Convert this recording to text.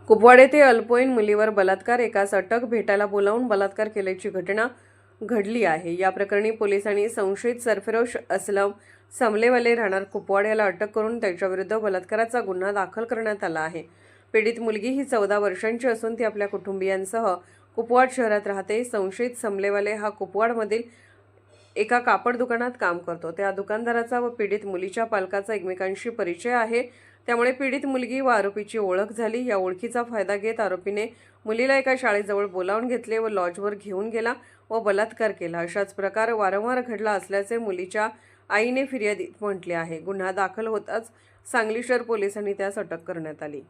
कुपवाड येथे अल्पवयीन मुलीवर बलात्कार, एकास अटक, भेटायला बोलावून बलात्कार केल्याची घटना घडली आहे। या प्रकरणी पोलिसांनी संशयित सरफरोश असलम समलेवाले राहणार कुपवाड याला अटक करून त्याच्याविरुद्ध बलात्काराचा गुन्हा दाखल करण्यात आला आहे। पीडित मुलगी ही 14 वर्षांची असून ती आपल्या कुटुंबियांसह कुपवाड शहरात राहते। संशयित समलेवाले हा कुपवाडमधील एका कापड दुकानात काम करतो। त्या दुकानदाराचा व पीडित मुलीच्या पालकाचा एकमेकांशी परिचय आहे। त्यामुळे पीडित मुलगी व आरोपीची ओळख झाली। या ओळखीचा फायदा घेत आरोपीने मुलीला एका शाळेजवळ बोलावून घेतले व लॉजवर घेऊन गेला व बलात्कार केला। अशाच प्रकार वारंवार घडला असल्याचे मुलीच्या आईने फिर्यादीत म्हटले आहे। गुन्हा दाखल होताच सांगली शहर पोलिसांनी त्यास अटक करण्यात आली।